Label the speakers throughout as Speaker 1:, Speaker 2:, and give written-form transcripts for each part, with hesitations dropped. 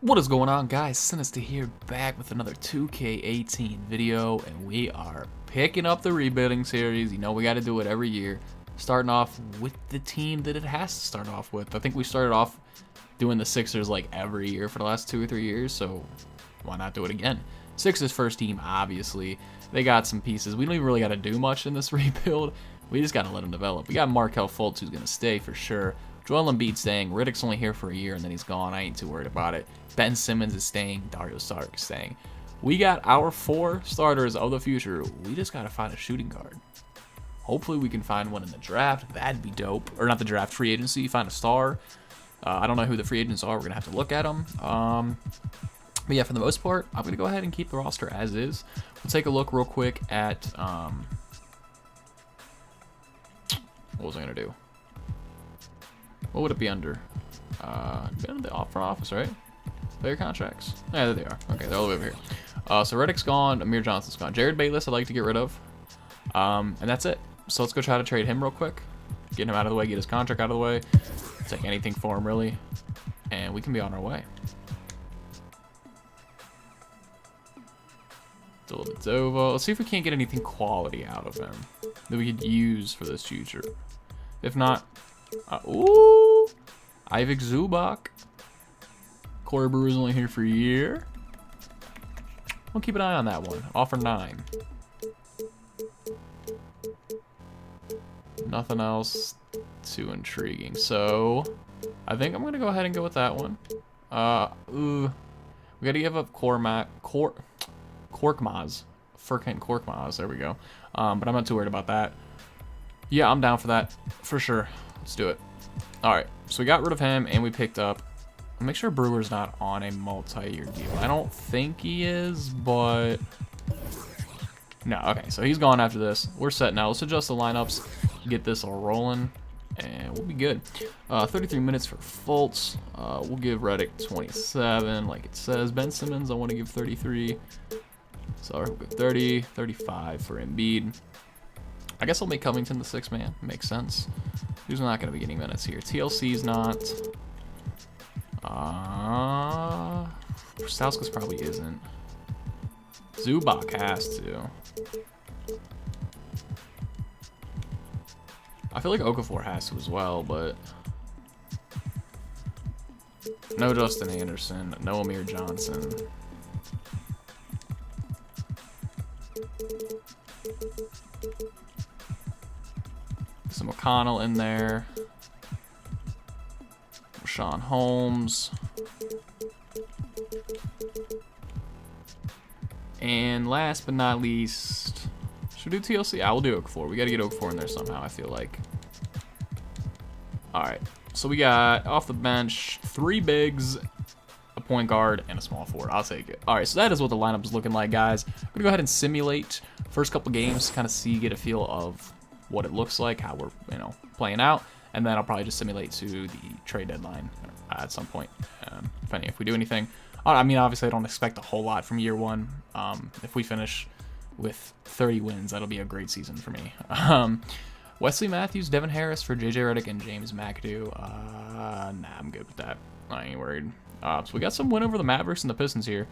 Speaker 1: What is going on, guys? Sinister here, back with another 2K18 video, and we are picking up the rebuilding series. You know, we got to do it every year, starting off with the team that it has to start off with. I think we started off doing the Sixers like every year for the last 2 or 3 years, so why not do it again? Sixers first team, obviously. They got some pieces. We don't even really got to do much in this rebuild. We just got to let them develop. We got Markelle Fultz, who's going to stay for sure. Joel Embiid staying. Riddick's only here for a year, and then he's gone. I ain't too worried about it. Ben Simmons is staying. Dario Saric is staying. We got our 4 starters of the future. We just got to find a shooting guard. Hopefully we can find one in the draft. That'd be dope. Or not the draft, free agency. Find a star. I don't know who the free agents are. We're going to have to look at them. But yeah, for the most part, I'm going to go ahead and keep the roster as is. We'll take a look real quick at... what was I going to do? What would it be under? Been in the front office, right? Player contracts. Yeah, there they are. Okay, they're all the way over here. So Riddick's gone. Amir Johnson's gone. Jared Bayless, I'd like to get rid of. And that's it. So let's go try to trade him real quick. Get him out of the way. Get his contract out of the way. Take anything for him, really. And we can be on our way. Deladova. Let's see if we can't get anything quality out of him that we could use for this future. If not... ooh! Ivic Zubac. Corey Brewer's only here for a year. We'll keep an eye on that one. Offer 9. Nothing else too intriguing. So, I think I'm going to go ahead and go with that one. We got to give up Korkmaz. Furkan Korkmaz. There we go. But I'm not too worried about that. Yeah, I'm down for that. For sure. Let's do it. Alright, so we got rid of him, and we picked up... Make sure Brewer's not on a multi-year deal. I don't think he is, but... No, okay, so he's gone after this. We're set now. Let's adjust the lineups, get this all rolling, and we'll be good. 33 minutes for Fultz. We'll give Riddick 27, like it says. Ben Simmons, I want to give 33. So we'll go 30, 35 for Embiid. I guess I'll make Covington the 6th man. Makes sense. Who's not going to be getting minutes here? TLC's not. Stauskas probably isn't. Zubac has to. I feel like Okafor has to as well, but... No Justin Anderson. No Amir Johnson. Some McConnell in there. Sean Holmes. And last but not least, should we do TLC? I will do Okafor. We got to get Okafor in there somehow, I feel like. Alright, so we got off the bench 3 bigs, a point guard, and a small forward. I'll take it. Alright, so that is what the lineup is looking like, guys. I'm going to go ahead and simulate first couple games, kind of get a feel of what it looks like, how we're, playing out, and then I'll probably just simulate to the trade deadline at some point, depending if we do anything. I mean, obviously, I don't expect a whole lot from year 1. If we finish with 30 wins, that'll be a great season for me. Wesley Matthews, Devin Harris for JJ Redick, and James McAdoo. Nah, I'm good with that. I ain't worried. So we got some win over the Mavericks and the Pistons here.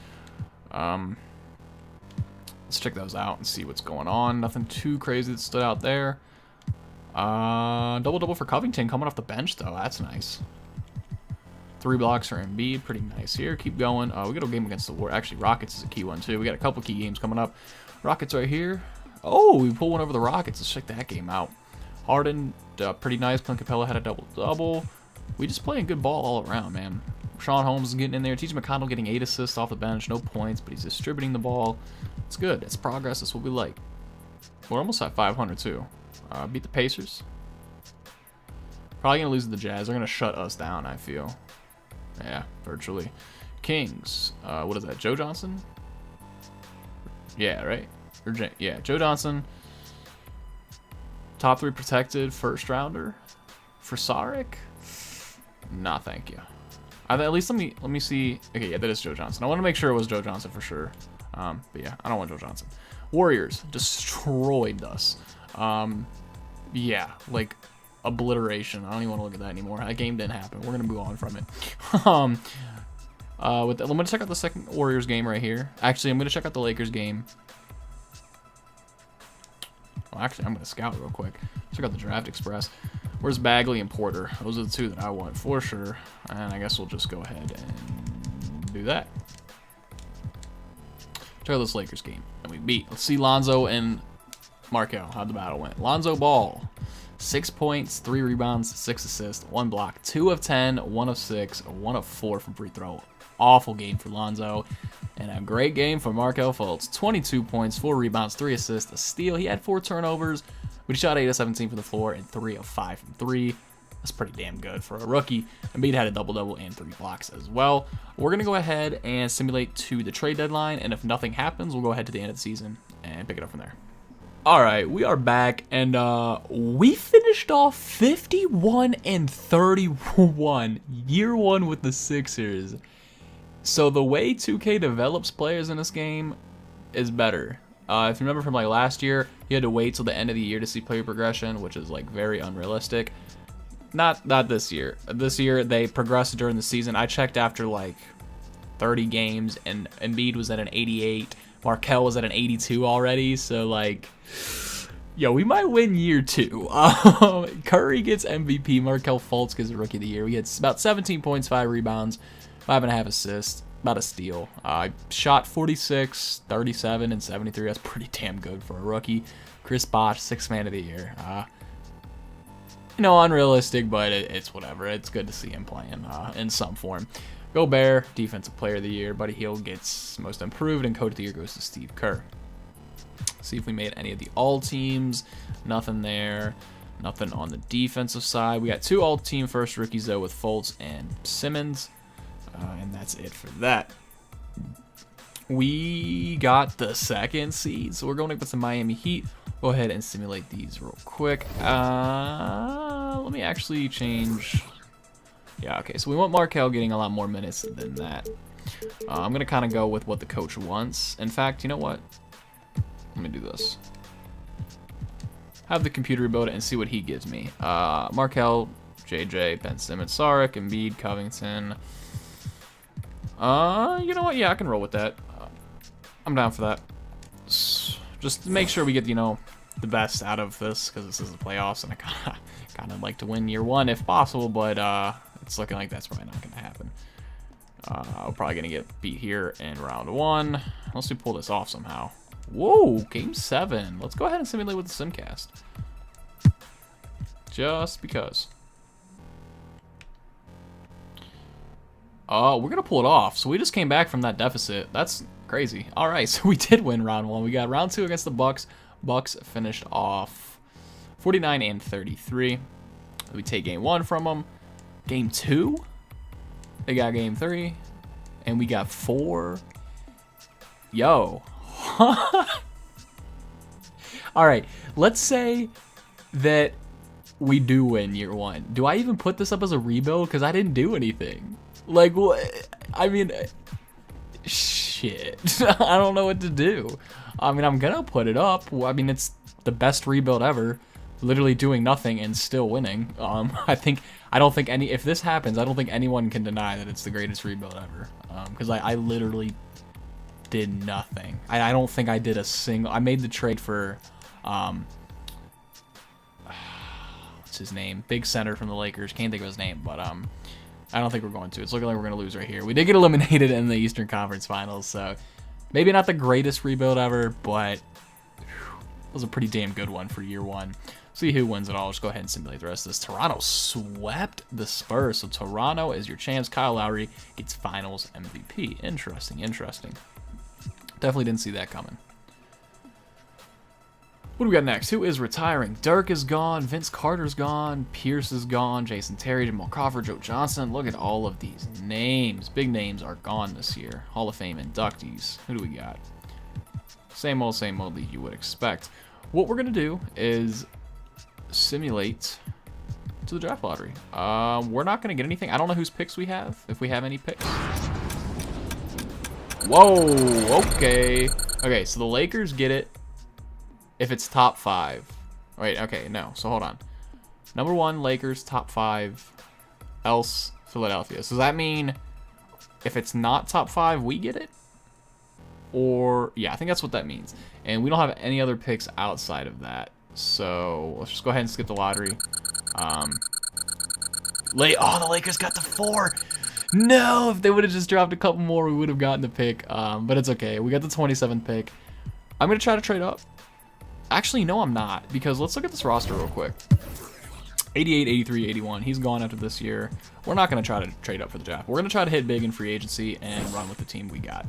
Speaker 1: Let's check those out and see what's going on. Nothing too crazy that stood out there. Double-double for Covington coming off the bench, though. That's nice. 3 blocks for Embiid. Pretty nice here. Keep going. We got a game against the War. Actually, Rockets is a key one, too. We got a couple key games coming up. Rockets right here. Oh, we pull one over the Rockets. Let's check that game out. Harden, pretty nice. Clint Capella had a double-double. We just playing good ball all around, man. Sean Holmes is getting in there. TJ McConnell getting 8 assists off the bench. No points, but he's distributing the ball. It's good. It's progress. That's what we like. We're almost at 500, too. Beat the Pacers. Probably going to lose to the Jazz. They're going to shut us down, I feel. Yeah, virtually. Kings. What is that? Joe Johnson? Yeah, right? Yeah, Joe Johnson. Top 3 protected first rounder for Saric. Nah, thank you. At least let me see. Okay, yeah, that is Joe Johnson. I want to make sure it was Joe Johnson for sure. But yeah, I don't want Joe Johnson. Warriors destroyed us. Yeah, like obliteration. I don't even want to look at that anymore. That game didn't happen. We're gonna move on from it. I'm gonna check out the second Warriors game right here. Actually, I'm gonna check out the Lakers game. Well, actually, I'm gonna scout real quick. Check out the Draft Express. Where's Bagley and Porter? Those are the two that I want for sure. And I guess we'll just go ahead and do that. Check out this Lakers game. And we beat. Let's see Lonzo and Markel. How'd the battle went? Lonzo Ball. 6 points, 3 rebounds, 6 assists, 1 block, 2 of 10, 1 of 6, 1 of 4 from free throw. Awful game for Lonzo. And a great game for Markel Fultz. 22 points, 4 rebounds, 3 assists, a steal. He had 4 turnovers, but he shot 8 of 17 from the floor and 3 of 5 from 3. That's pretty damn good for a rookie. Embiid had a double-double and 3 blocks as well. We're going to go ahead and simulate to the trade deadline, and if nothing happens, we'll go ahead to the end of the season and pick it up from there. All right, we are back, and we finished off 51 and 31, year 1 with the Sixers. So the way 2K develops players in this game is better. If you remember from like last year, you had to wait till the end of the year to see player progression, which is like very unrealistic. Not this year. This year they progressed during the season. I checked after like 30 games, and Embiid was at an 88. Markel was at an 82 already, so like, yo, we might win year 2. Curry gets MVP, Markel Fultz gets Rookie of the Year. We had about 17 points, 5 rebounds, 5.5 assists, about a steal. I shot 46, 37, and 73. That's pretty damn good for a rookie. Chris Bosh, 6th Man of the Year. You know, unrealistic, but it's whatever. It's good to see him playing in some form. Gobert, Defensive Player of the Year. Buddy Hield gets Most Improved, and Coach of the Year goes to Steve Kerr. See if we made any of the all teams. Nothing there. Nothing on the defensive side. We got 2 all-team first rookies, though, with Fultz and Simmons. And that's it for that. We got the 2nd seed, so we're going up with the Miami Heat. Go ahead and simulate these real quick. Let me actually change... Yeah, okay, so we want Markel getting a lot more minutes than that. I'm going to kind of go with what the coach wants. In fact, you know what? Let me do this. Have the computer rebuild it and see what he gives me. Markel, JJ, Ben Simmons, Saric, Embiid, Covington. You know what? Yeah, I can roll with that. I'm down for that. Just to make sure we get, you know, the best out of this, because this is the playoffs, and I kind of like to win year 1 if possible, but it's looking like that's probably not going to happen. We're probably going to get beat here in round 1, unless we pull this off somehow. Whoa, game 7. Let's go ahead and simulate with the Simcast. Just because. We're going to pull it off. So we just came back from that deficit. That's crazy. All right, so we did win round 1. We got round 2 against the Bucks. Bucks finished off 49 and 33. We take game 1 from them. Game 2, they got game 3. And we got 4. Yo. All right, let's say that we do win year 1. Do I even put this up as a rebuild? Because I didn't do anything. Like, what? I mean, shit. I don't know what to do. I mean, I'm gonna put it up. I mean, it's the best rebuild ever. Literally doing nothing and still winning. I don't think if this happens, I don't think anyone can deny that it's the greatest rebuild ever. Because I literally did nothing. I don't think I did a single. I made the trade for what's his name? Big center from the Lakers. Can't think of his name, but I don't think we're going to. It's looking like we're going to lose right here. We did get eliminated in the Eastern Conference Finals, so maybe not the greatest rebuild ever, but it was a pretty damn good one for year 1. See who wins it all. Just go ahead and simulate the rest of this. Toronto swept the Spurs, so Toronto is your champs. Kyle Lowry gets Finals MVP. Interesting, interesting. Definitely didn't see that coming. What do we got next? Who is retiring? Dirk is gone. Vince Carter's gone. Pierce is gone. Jason Terry, Jamal Crawford, Joe Johnson. Look at all of these names. Big names are gone this year. Hall of Fame inductees. Who do we got? Same old league you would expect. What we're going to do is simulate to the draft lottery. We're not going to get anything. I don't know whose picks we have, if we have any picks. Whoa, okay. Okay, so the Lakers get it if it's top 5. Wait, okay, no. So hold on. Number 1, Lakers, top 5. Else, Philadelphia. So does that mean if it's not top 5, we get it. Or, yeah, I think that's what that means. And we don't have any other picks outside of that. So, let's just go ahead and skip the lottery. Oh, the Lakers got the 4. No, if they would have just dropped a couple more, we would have gotten the pick. But it's okay. We got the 27th pick. I'm going to try to trade up. Actually, no, I'm not. Because let's look at this roster real quick. 88, 83, 81. He's gone after this year. We're not going to try to trade up for the draft. We're going to try to hit big in free agency and run with the team we got.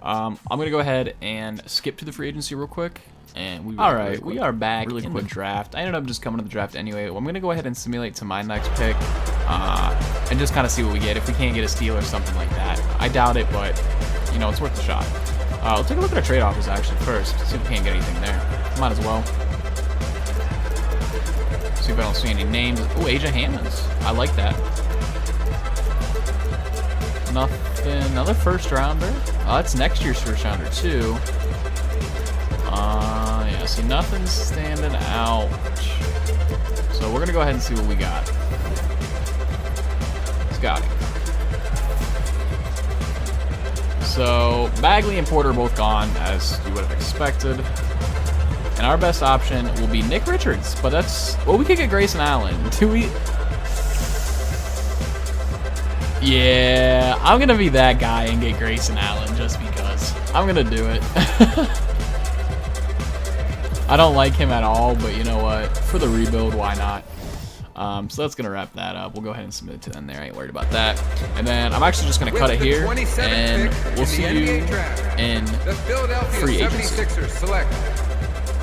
Speaker 1: I'm going to go ahead and skip to the free agency real quick. And we are back really quick draft. I ended up just coming to the draft anyway. I'm going to go ahead and simulate to my next pick and just kind of see what we get. If we can't get a steal or something like that. I doubt it, but, you know, it's worth a shot. We'll take a look at our trade offers actually first. See if we can't get anything there. Might as well. See if I don't see any names. Oh, AJ Hammonds. I like that. Nothing. Another first rounder. Oh, that's next year's first rounder too. Yeah, see, nothing's standing out. So we're gonna go ahead and see what we got. Scouting. So Bagley and Porter are both gone, as you would have expected. And our best option will be Nick Richards, but that's, well, we could get Grayson Allen. Do we? Yeah, I'm gonna be that guy and get Grayson Allen just because. I'm gonna do it. I don't like him at all, but you know what? For the rebuild, why not? So that's gonna wrap that up. We'll go ahead and submit it to them there. I ain't worried about that. And then I'm actually just gonna cut it here, and we'll see you in free agency.
Speaker 2: Select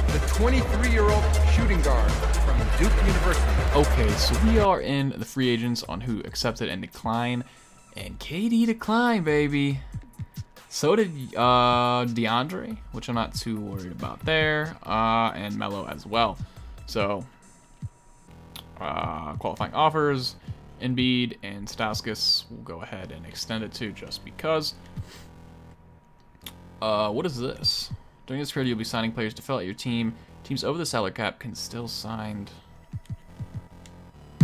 Speaker 2: the 23-year-old shooting guard from Duke University.
Speaker 1: Okay, so we are in the free agents on who accepted and declined, and KD declined, baby. So did DeAndre, which I'm not too worried about there, and Melo as well. So qualifying offers, Embiid and Stauskas, we'll go ahead and extend it to just because. What is this? During this period, you'll be signing players to fill out your team. Teams over the salary cap can still sign.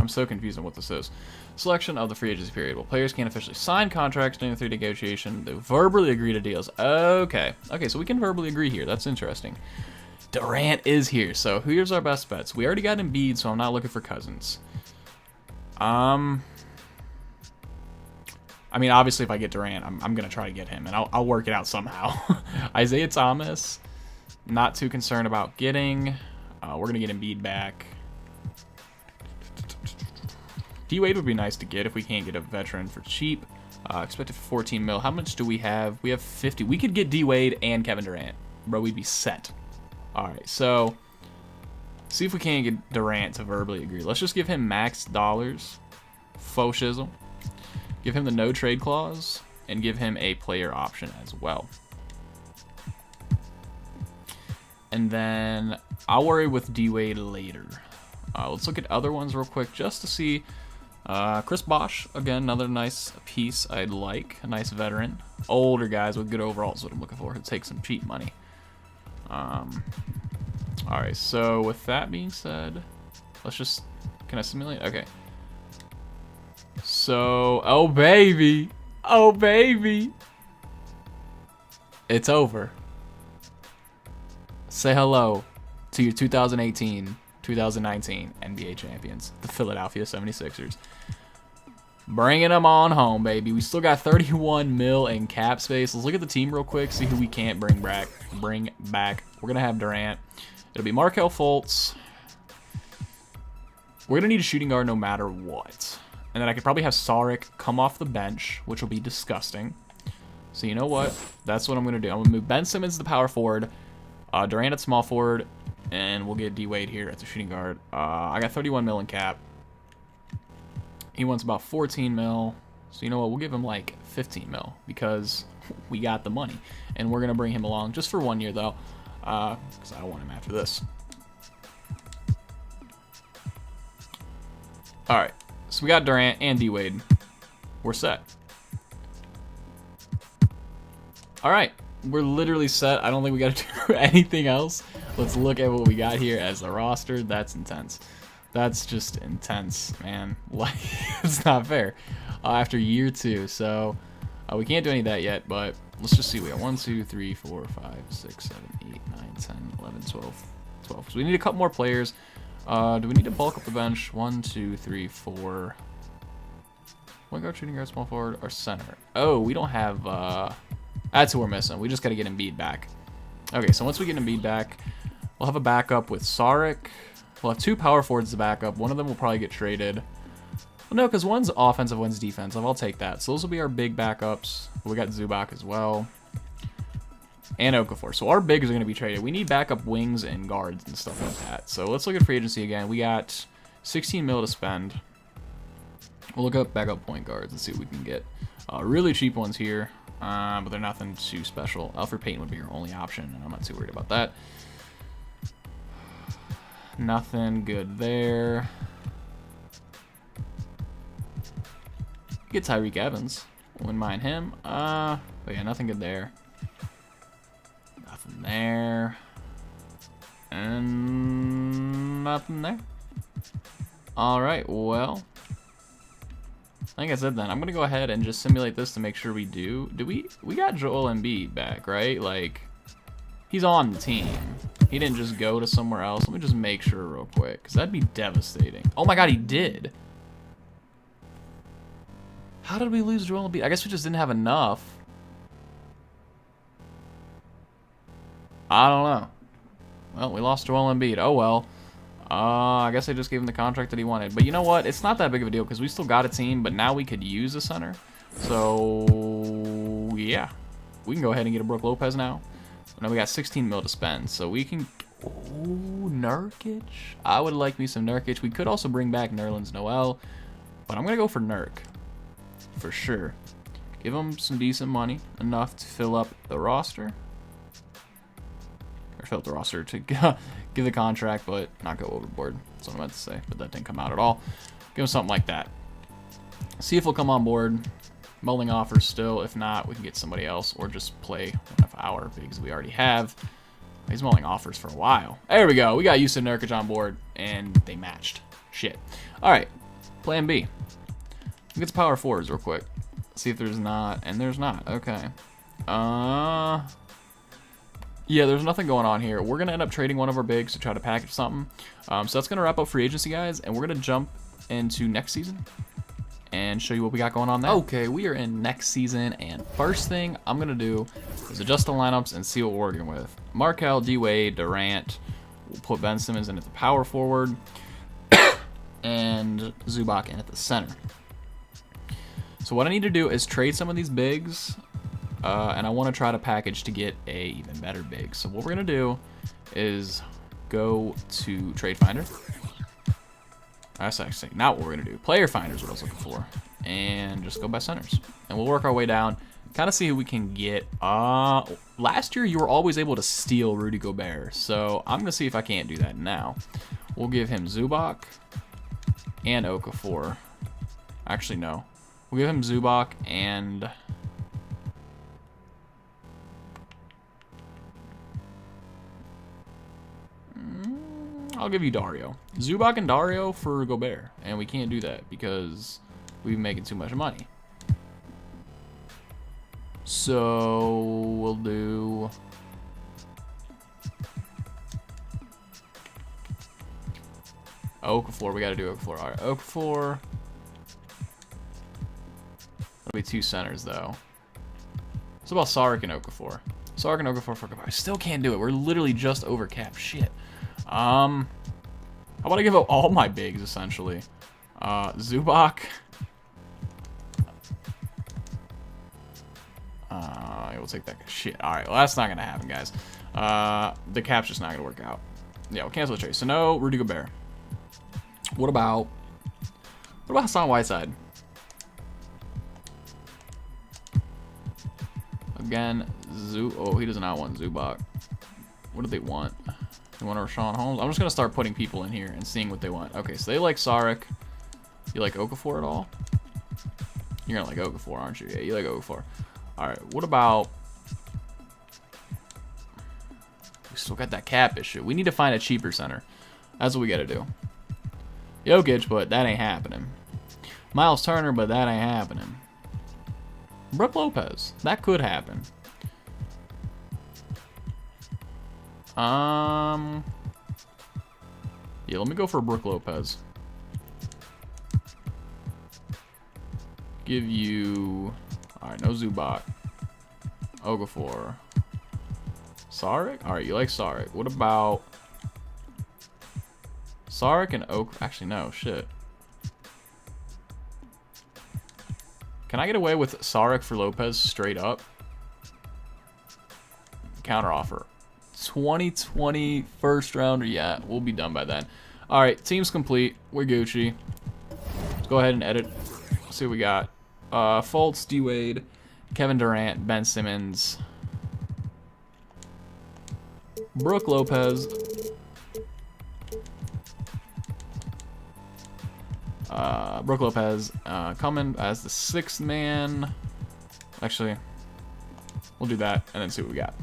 Speaker 1: I'm so confused on what this is. Selection of the free agency period. Well, players can't officially sign contracts during the 3-day negotiation. They verbally agree to deals. Okay, so we can verbally agree here. That's interesting. Durant is here. So here's our best bets. We already got Embiid, so I'm not looking for Cousins. I mean, obviously, if I get Durant, I'm going to try to get him, and I'll work it out somehow. Isaiah Thomas, not too concerned about getting. We're going to get Embiid back. D-Wade would be nice to get if we can't get a veteran for cheap. Expected for 14 mil. How much do we have? We have 50. We could get D-Wade and Kevin Durant. Bro, we'd be set. All right, so see if we can't get Durant to verbally agree. Let's just give him max dollars. Faux shizzle. Give him the no trade clause, and give him a player option as well. And then I'll worry with D-Wade later. Let's look at other ones real quick just to see. Chris Bosh, again, another nice piece I'd like. A nice veteran. Older guys with good overalls is what I'm looking for. He'll take some cheap money. Alright, so with that being said, let's just... Can I simulate? Okay. So, oh baby. Oh baby. It's over. Say hello to your 2018-2019 NBA champions, the Philadelphia 76ers. Bringing them on home, baby. We still got 31 mil in cap space. Let's look at the team real quick, see who we can't bring back. We're going to have Durant. It'll be Markelle Fultz. We're going to need a shooting guard no matter what. And then I could probably have Saric come off the bench, which will be disgusting. So you know what? That's what I'm going to do. I'm going to move Ben Simmons to the power forward, Durant at small forward, and we'll get D-Wade here at the shooting guard. I got 31 mil in cap. He wants about 14 mil. So you know what? We'll give him like 15 mil because we got the money. And we're going to bring him along just for 1 year, though, because I don't want him after this. All right. So we got Durant and D-Wade. We're set. All right. We're literally set. I don't think we got to do anything else. Let's look at what we got here as the roster. That's intense. That's just intense, man. Like, it's not fair. After year 2. So, We can't do any of that yet, but let's just see. We got 1, 2, 3, 4, 5, 6, 7, 8, 9, 10, 11, 12. So we need a couple more players. Do we need to bulk up the bench? 1, 2, 3, 4. Point guard, shooting guard, small forward, or center. Oh, we don't have... that's who we're missing. We just got to get Embiid back. Okay, so once we get Embiid back, we'll have a backup with Saric. We'll have 2 power forwards to back up. One of them will probably get traded. Well, no, because one's offensive, one's defensive. I'll take that. So those will be our big backups. We got Zubac as well. And Okafor. So our bigs are going to be traded. We need backup wings and guards and stuff like that. So let's look at free agency again. We got 16 mil to spend. We'll look up backup point guards and see what we can get. Really cheap ones here, but they're nothing too special. Alfred Payton would be your only option, and I'm not too worried about that. Nothing good there. Get Tyreek Evans. Wouldn't mind him. But yeah, nothing good there. Nothing there. And nothing there. Alright, well. I think I said then. I'm going to go ahead and just simulate this to make sure we do. We got Joel Embiid back, right? Like, he's on the team. He didn't just go to somewhere else. Let me just make sure real quick, because that'd be devastating. Oh my god, he did. How did we lose Joel Embiid? I guess we just didn't have enough. I don't know. Well, we lost Joel Embiid. Oh well. I guess I just gave him the contract that he wanted. But you know what? It's not that big of a deal because we still got a team, but now we could use a center. So, yeah. We can go ahead and get a Brook Lopez now. Now we got 16 mil to spend. So we can... Ooh, Nurkic. I would like me some Nurkic. We could also bring back Nerlens Noel. But I'm going to go for Nurk. For sure. Give him some decent money. Enough to fill up the roster. Or fill up the roster to give the contract, but not go overboard. That's what I meant to say. But that didn't come out at all. Give him something like that. See if he'll come on board. Mulling offers still. If not, we can get somebody else. Or just play one of our bigs we already have. He's mulling offers for a while. There we go. We got Yusuf Nurkic on board. And they matched. Shit. Alright. Plan B. Get some power forwards real quick. See if there's not. And there's not. Okay. Yeah, there's nothing going on here. We're going to end up trading one of our bigs to try to package something. So that's going to wrap up free agency, guys. And we're going to jump into next season and show you what we got going on there. Okay, we are in next season. And first thing I'm going to do is adjust the lineups and see what we're working with. Markelle, D-Wade, Durant. We'll put Ben Simmons in at the power forward. And Zubac in at the center. So what I need to do is trade some of these bigs. And I want to try to package to get a even better big. So what we're going to do is go to Trade Finder. That's actually not what we're going to do. Player Finder is what I was looking for. And just go by centers. And we'll work our way down. Kind of see who we can get. Last year, you were always able to steal Rudy Gobert. So I'm going to see if I can't do that now. We'll give him Zubac and Okafor. Actually, no. We'll give him Zubac and... I'll give you Dario. Zubac and Dario for Gobert. And we can't do that because we've been making too much money. So we'll do... Okafor. We got to do Okafor. All right, Okafor. That'll be 2 centers, though. What's about Saric and Okafor? Saric and Okafor for Gobert. I still can't do it. We're literally just over cap. Shit. How about I give up all my bigs, essentially? Zubac. We'll take that. Shit. Alright, well, that's not going to happen, guys. The cap's just not going to work out. Yeah, we'll cancel the trade. So, no Rudy Gobert. What about Hassan Whiteside? Again, oh, he does not want Zubac. What do they want? They want Rashawn Holmes? I'm just going to start putting people in here and seeing what they want. Okay, so they like Saric. You like Okafor at all? You're going to like Okafor, aren't you? Yeah, you like Okafor. Alright, what about... We still got that cap issue. We need to find a cheaper center. That's what we got to do. Jokic, but that ain't happening. Miles Turner, but that ain't happening. Brook Lopez. That could happen. Yeah, let me go for Brook Lopez. Give you... Alright, no Zubac. Okafor. Saric? Alright, you like Saric. What about... Saric and Oak... Actually, no. Shit. Can I get away with Saric for Lopez straight up? Counter offer. 2020 first rounder. Yeah, we'll be done by then. Alright, team's complete. We're Gucci. Let's go ahead and edit. Let's see what we got. Fultz, D-Wade, Kevin Durant, Ben Simmons, Brook Lopez, coming as the 6th man. Actually, we'll do that and then see what we got.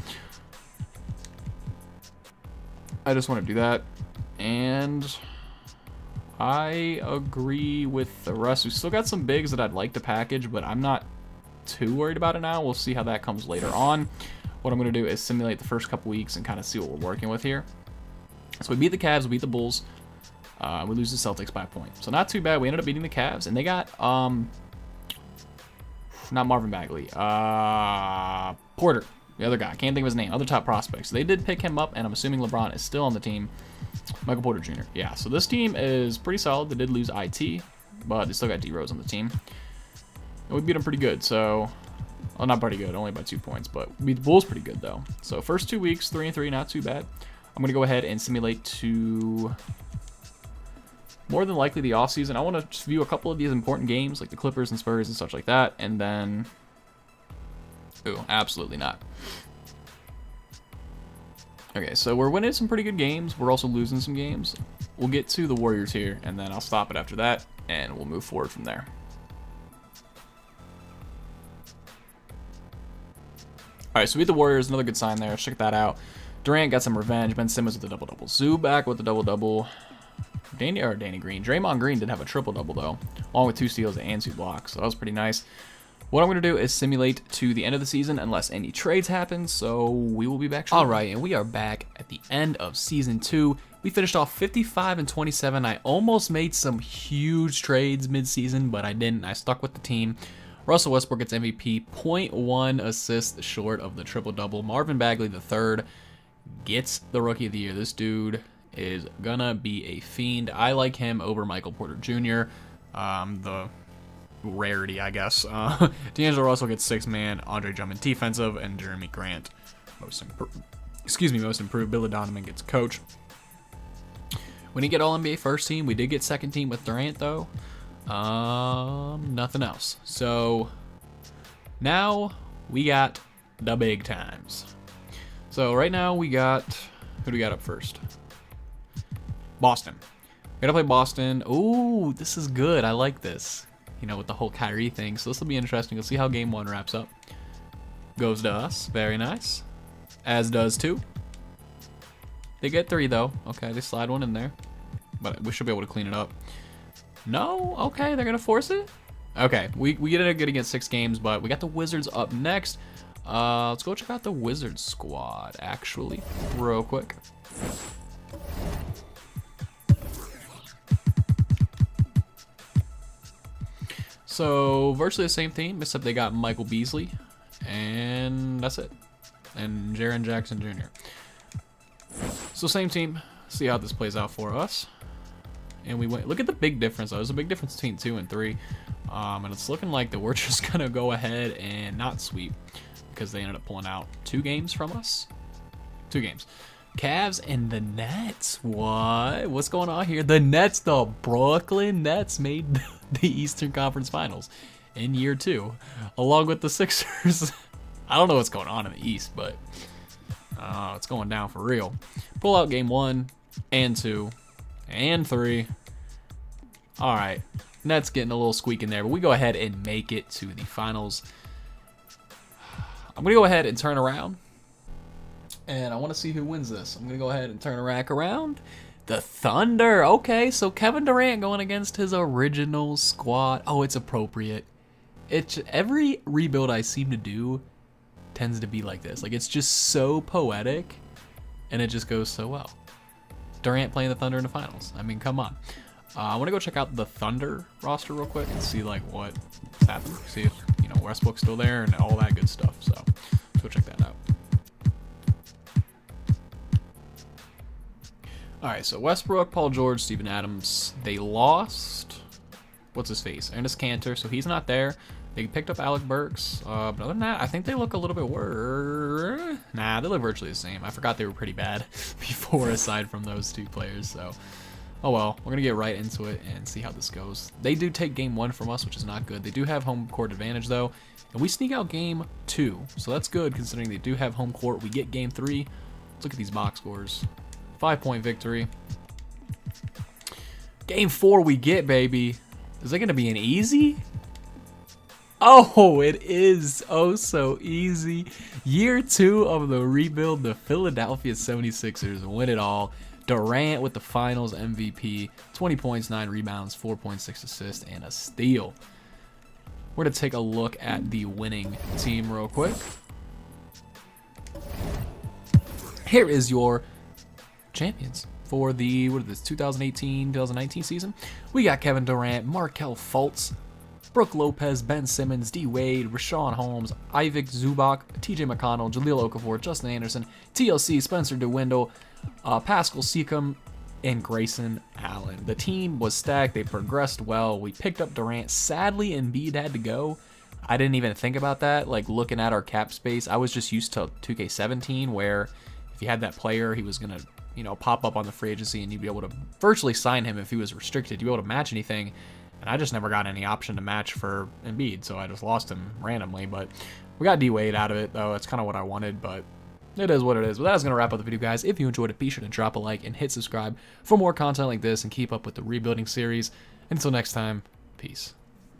Speaker 1: I just want to do that, and I agree with the rest. We still got some bigs that I'd like to package, but I'm not too worried about it now. We'll see how that comes later on. What I'm going to do is simulate the first couple weeks and kind of see what we're working with here. So we beat the Cavs, we beat the Bulls. We lose the Celtics by a point. So not too bad. We ended up beating the Cavs, and they got, not Marvin Bagley, Porter, the other guy. Can't think of his name. Other top prospects. So they did pick him up, and I'm assuming LeBron is still on the team. Michael Porter Jr. Yeah, so this team is pretty solid. They did lose IT, but they still got D-Rose on the team. And we beat them pretty good, so... Well, not pretty good, only by 2 points, but we beat the Bulls pretty good, though. So first 2 weeks, 3-3, not too bad. I'm going to go ahead and simulate to... more than likely the offseason. I want to just view a couple of these important games, like the Clippers and Spurs and such like that, and then... Ooh, absolutely not. Okay, so we're winning some pretty good games. We're also losing some games. We'll get to the Warriors here, and then I'll stop it after that, and we'll move forward from there. All right, so we beat the Warriors. Another good sign there. Let's check that out. Durant got some revenge. Ben Simmons with a double-double. Zubac with a double-double. Danny Green. Draymond Green did have a triple-double, though, along with 2 steals and 2 blocks, so that was pretty nice. What I'm going to do is simulate to the end of the season unless any trades happen, so we will be back shortly. All right, and we are back at the end of Season 2. We finished off 55-27. I almost made some huge trades mid-season, but I didn't. I stuck with the team. Russell Westbrook gets MVP, 0.1 assists short of the triple-double. Marvin Bagley III gets the Rookie of the Year. This dude is going to be a fiend. I like him over Michael Porter Jr., the rarity, I guess. D'Angelo Russell gets 6th man, Andre Drummond defensive, and Jeremy Grant most improved. Billy Donovan gets coach. We didn't get all NBA first team. We did get second team with Durant though. Nothing else. So now we got the big times. So right now we got, who do we got up first? Boston. We gotta play Boston. Ooh, this is good. I like this. You know, with the whole Kyrie thing. So this will be interesting. We'll see how game 1 wraps up. Goes to us. Very nice. As does 2. They get 3 though. Okay, they slide 1 in there. But we should be able to clean it up. No? Okay, they're gonna force it? Okay, we get it good against 6 games, but we got the Wizards up next. Let's go check out the Wizards squad, actually, real quick. So, virtually the same team, except they got Michael Beasley, and that's it. And Jaren Jackson Jr. So, same team. See how this plays out for us. And we went. Look at the big difference, though. There's a big difference between 2 and 3. And it's looking like that we're just going to go ahead and not sweep, because they ended up pulling out 2 games from us. 2 games. Cavs and the Nets. What? What's going on here? The Nets, the Brooklyn Nets made the Eastern Conference Finals in year 2, along with the Sixers. I don't know what's going on in the East, but it's going down for real. Pull out game 1 and 2 and 3. All right. Nets getting a little squeak in there, but we go ahead and make it to the finals. I'm going to go ahead and turn around. And I want to see who wins this. I'm going to go ahead and turn a rack around. The Thunder. Okay, so Kevin Durant going against his original squad. Oh, it's appropriate. Every rebuild I seem to do tends to be like this. Like, it's just so poetic, and it just goes so well. Durant playing the Thunder in the finals. I mean, come on. I want to go check out the Thunder roster real quick and see like what's happened. See if Westbrook's still there and all that good stuff. So let's go check that out. All right, so Westbrook, Paul George, Steven Adams. They lost. What's his face? Ernest Cantor, so he's not there. They picked up Alec Burks. But other than that, I think they look a little bit worse. Nah, they look virtually the same. I forgot they were pretty bad before, aside from those two players. So, oh well. We're going to get right into it and see how this goes. They do take game 1 from us, which is not good. They do have home court advantage, though. And we sneak out game 2. So that's good, considering they do have home court. We get game 3. Let's look at these box scores. 5-point victory. Game 4 we get, baby. Is it going to be an easy? Oh, it is oh so easy. Year 2 of the rebuild, the Philadelphia 76ers win it all. Durant with the finals MVP, 20 points, 9 rebounds, 4.6 assists, and a steal. We're going to take a look at the winning team real quick. Here is your champions for the 2018-2019 season. We got Kevin Durant, Markelle Fultz, Brooke Lopez, Ben Simmons, D. Wade, Rashawn Holmes, Ivic Zubac, TJ McConnell, Jahlil Okafor, Justin Anderson, TLC, Spencer DeWindle, Pascal Siakam, and Grayson Allen. The team was stacked. They progressed well. We picked up Durant. Sadly, Embiid had to go. I didn't even think about that. Like, looking at our cap space, I was just used to 2K17, where if you had that player, he was going to pop up on the free agency and you'd be able to virtually sign him if he was restricted. You'd be able to match anything. And I just never got any option to match for Embiid, so I just lost him randomly. But we got D Wade out of it, though. That's kind of what I wanted, but it is what it is. But that is going to wrap up the video, guys. If you enjoyed it, be sure to drop a like and hit subscribe for more content like this and keep up with the rebuilding series. Until next time, peace.